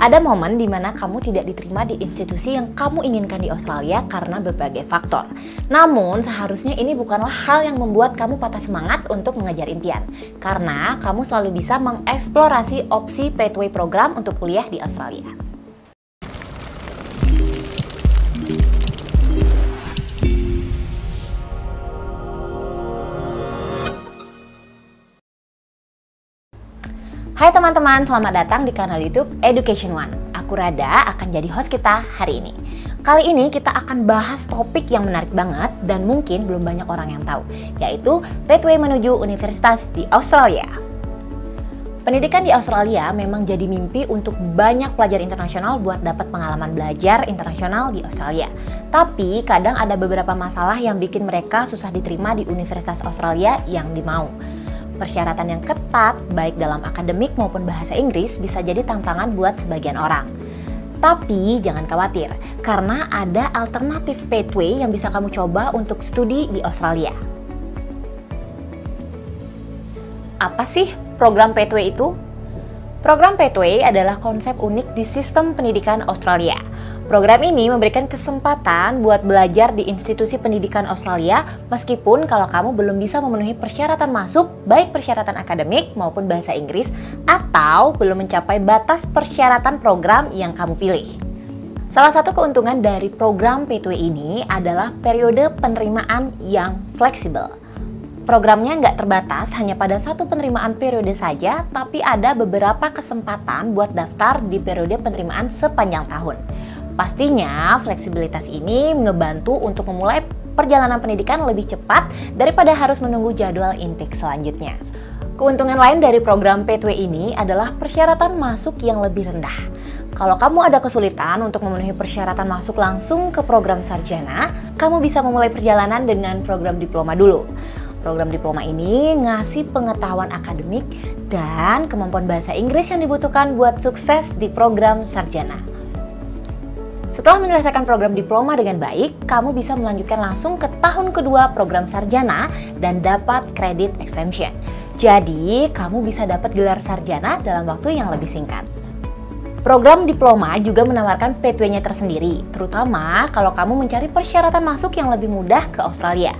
Ada momen di mana kamu tidak diterima di institusi yang kamu inginkan di Australia karena berbagai faktor. Namun, seharusnya ini bukanlah hal yang membuat kamu patah semangat untuk mengejar impian. Karena kamu selalu bisa mengeksplorasi opsi pathway program untuk kuliah di Australia. Hai teman-teman, selamat datang di kanal YouTube Education One. Aku Rada akan jadi host kita hari ini. Kali ini kita akan bahas topik yang menarik banget dan mungkin belum banyak orang yang tahu, yaitu pathway menuju universitas di Australia. Pendidikan di Australia memang jadi mimpi untuk banyak pelajar internasional buat dapat pengalaman belajar internasional di Australia. Tapi kadang ada beberapa masalah yang bikin mereka susah diterima di universitas Australia yang dimau. Persyaratan yang ketat, baik dalam akademik maupun bahasa Inggris, bisa jadi tantangan buat sebagian orang. Tapi jangan khawatir, karena ada alternatif pathway yang bisa kamu coba untuk studi di Australia. Apa sih program pathway itu? Program pathway adalah konsep unik di sistem pendidikan Australia. Program ini memberikan kesempatan buat belajar di institusi pendidikan Australia meskipun kalau kamu belum bisa memenuhi persyaratan masuk, baik persyaratan akademik maupun bahasa Inggris, atau belum mencapai batas persyaratan program yang kamu pilih. Salah satu keuntungan dari program pathway ini adalah periode penerimaan yang fleksibel. Programnya nggak terbatas hanya pada satu penerimaan periode saja, tapi ada beberapa kesempatan buat daftar di periode penerimaan sepanjang tahun. Pastinya fleksibilitas ini ngebantu untuk memulai perjalanan pendidikan lebih cepat daripada harus menunggu jadwal intake selanjutnya. Keuntungan lain dari program pathway ini adalah persyaratan masuk yang lebih rendah. Kalau kamu ada kesulitan untuk memenuhi persyaratan masuk langsung ke program sarjana, kamu bisa memulai perjalanan dengan program diploma dulu. Program diploma ini ngasih pengetahuan akademik dan kemampuan bahasa Inggris yang dibutuhkan buat sukses di program sarjana. Setelah menyelesaikan program diploma dengan baik, kamu bisa melanjutkan langsung ke tahun kedua program sarjana dan dapat kredit exemption. Jadi, kamu bisa dapat gelar sarjana dalam waktu yang lebih singkat. Program diploma juga menawarkan pathway-nya tersendiri, terutama kalau kamu mencari persyaratan masuk yang lebih mudah ke Australia.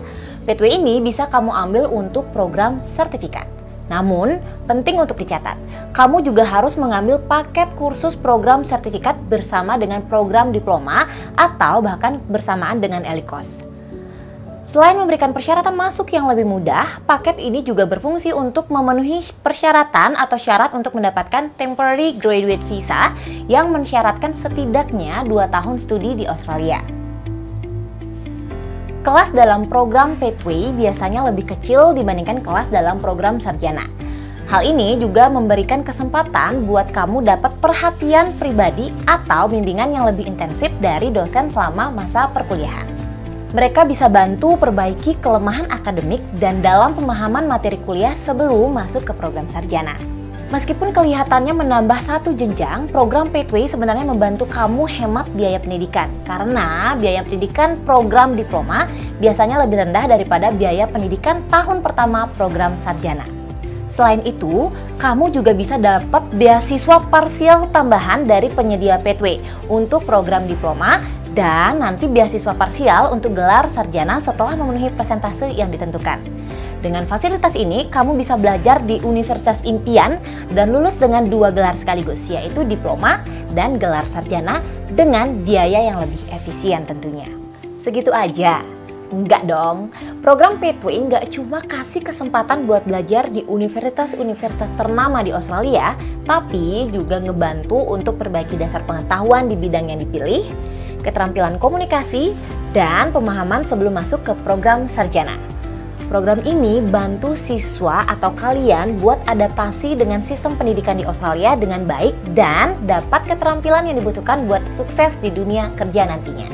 Pathway ini bisa kamu ambil untuk program sertifikat. Namun, penting untuk dicatat, kamu juga harus mengambil paket kursus program sertifikat bersama dengan program diploma atau bahkan bersamaan dengan ELICOS. Selain memberikan persyaratan masuk yang lebih mudah, paket ini juga berfungsi untuk memenuhi persyaratan atau syarat untuk mendapatkan Temporary Graduate Visa yang mensyaratkan setidaknya 2 tahun studi di Australia. Kelas dalam program pathway biasanya lebih kecil dibandingkan kelas dalam program sarjana. Hal ini juga memberikan kesempatan buat kamu dapat perhatian pribadi atau bimbingan yang lebih intensif dari dosen selama masa perkuliahan. Mereka bisa bantu perbaiki kelemahan akademik dan dalam pemahaman materi kuliah sebelum masuk ke program sarjana. Meskipun kelihatannya menambah satu jenjang, program pathway sebenarnya membantu kamu hemat biaya pendidikan. Karena biaya pendidikan program diploma biasanya lebih rendah daripada biaya pendidikan tahun pertama program sarjana. Selain itu, kamu juga bisa dapat beasiswa parsial tambahan dari penyedia pathway untuk program diploma dan nanti beasiswa parsial untuk gelar sarjana setelah memenuhi persentase yang ditentukan. Dengan fasilitas ini, kamu bisa belajar di universitas impian dan lulus dengan 2 gelar sekaligus, yaitu diploma dan gelar sarjana dengan biaya yang lebih efisien tentunya. Segitu aja? Enggak dong. Program pathway nggak cuma kasih kesempatan buat belajar di universitas-universitas ternama di Australia, tapi juga ngebantu untuk perbaiki dasar pengetahuan di bidang yang dipilih, keterampilan komunikasi, dan pemahaman sebelum masuk ke program sarjana. Program ini bantu siswa atau kalian buat adaptasi dengan sistem pendidikan di Australia dengan baik dan dapat keterampilan yang dibutuhkan buat sukses di dunia kerja nantinya.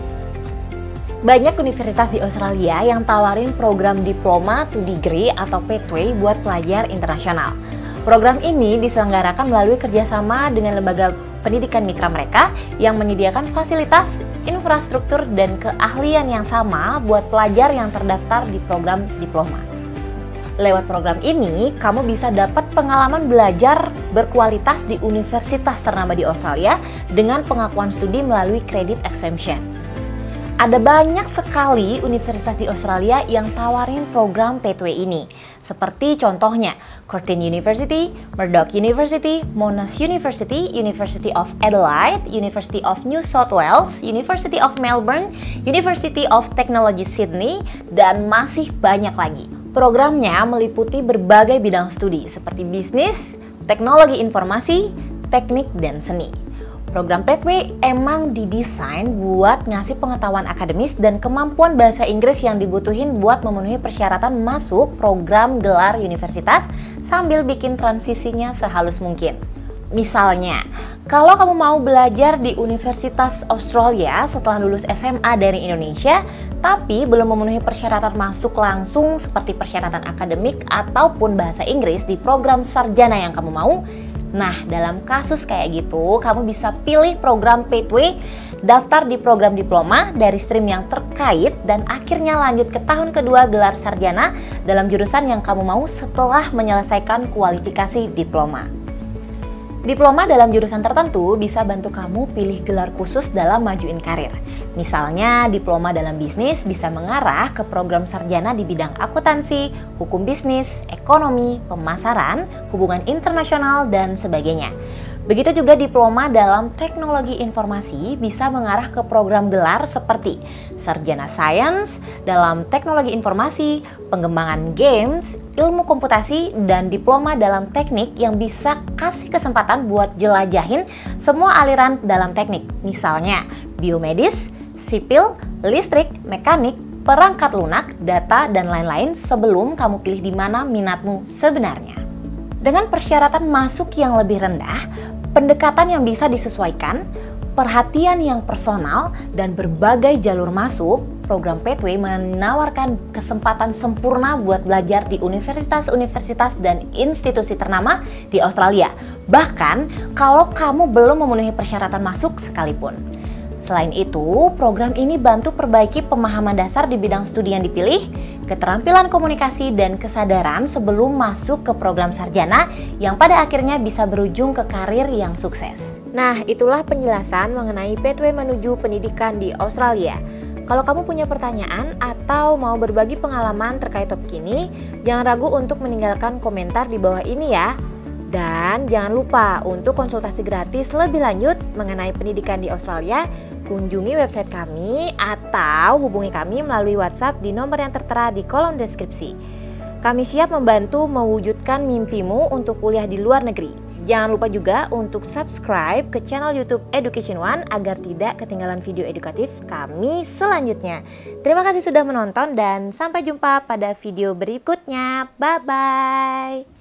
Banyak universitas di Australia yang tawarin program diploma to degree atau pathway buat pelajar internasional. Program ini diselenggarakan melalui kerjasama dengan lembaga pendidikan mitra mereka yang menyediakan fasilitas, infrastruktur, dan keahlian yang sama buat pelajar yang terdaftar di program diploma. Lewat program ini, kamu bisa dapat pengalaman belajar berkualitas di universitas ternama di Australia dengan pengakuan studi melalui credit exemption. Ada banyak sekali universitas di Australia yang tawarin program Pathway ini. Seperti contohnya, Curtin University, Murdoch University, Monash University, University of Adelaide, University of New South Wales, University of Melbourne, University of Technology Sydney, dan masih banyak lagi. Programnya meliputi berbagai bidang studi seperti bisnis, teknologi informasi, teknik, dan seni. Program Pathway emang didesain buat ngasih pengetahuan akademis dan kemampuan bahasa Inggris yang dibutuhin buat memenuhi persyaratan masuk program gelar universitas sambil bikin transisinya sehalus mungkin. Misalnya, kalau kamu mau belajar di Universitas Australia setelah lulus SMA dari Indonesia, tapi belum memenuhi persyaratan masuk langsung seperti persyaratan akademik ataupun bahasa Inggris di program sarjana yang kamu mau, nah, dalam kasus kayak gitu, kamu bisa pilih program Pathway, daftar di program diploma dari stream yang terkait, dan akhirnya lanjut ke tahun kedua gelar sarjana dalam jurusan yang kamu mau setelah menyelesaikan kualifikasi diploma. Diploma dalam jurusan tertentu bisa bantu kamu pilih gelar khusus dalam majuin karir. Misalnya, diploma dalam bisnis bisa mengarah ke program sarjana di bidang akuntansi, hukum bisnis, ekonomi, pemasaran, hubungan internasional, dan sebagainya. Begitu juga diploma dalam teknologi informasi bisa mengarah ke program gelar seperti sarjana sains dalam teknologi informasi, pengembangan games, ilmu komputasi, dan diploma dalam teknik yang bisa kasih kesempatan buat jelajahin semua aliran dalam teknik. Misalnya biomedis, sipil, listrik, mekanik, perangkat lunak, data, dan lain-lain sebelum kamu pilih di mana minatmu sebenarnya. Dengan persyaratan masuk yang lebih rendah, pendekatan yang bisa disesuaikan, perhatian yang personal, dan berbagai jalur masuk, program Pathway menawarkan kesempatan sempurna buat belajar di universitas-universitas dan institusi ternama di Australia. Bahkan kalau kamu belum memenuhi persyaratan masuk sekalipun. Selain itu, program ini bantu perbaiki pemahaman dasar di bidang studi yang dipilih, keterampilan komunikasi, dan kesadaran sebelum masuk ke program sarjana yang pada akhirnya bisa berujung ke karir yang sukses. Nah, itulah penjelasan mengenai Pathway menuju pendidikan di Australia. Kalau kamu punya pertanyaan atau mau berbagi pengalaman terkait topik ini, jangan ragu untuk meninggalkan komentar di bawah ini ya. Dan jangan lupa untuk konsultasi gratis lebih lanjut mengenai pendidikan di Australia, kunjungi website kami atau hubungi kami melalui WhatsApp di nomor yang tertera di kolom deskripsi. Kami siap membantu mewujudkan mimpimu untuk kuliah di luar negeri. Jangan lupa juga untuk subscribe ke channel YouTube Education One agar tidak ketinggalan video edukatif kami selanjutnya. Terima kasih sudah menonton dan sampai jumpa pada video berikutnya. Bye-bye.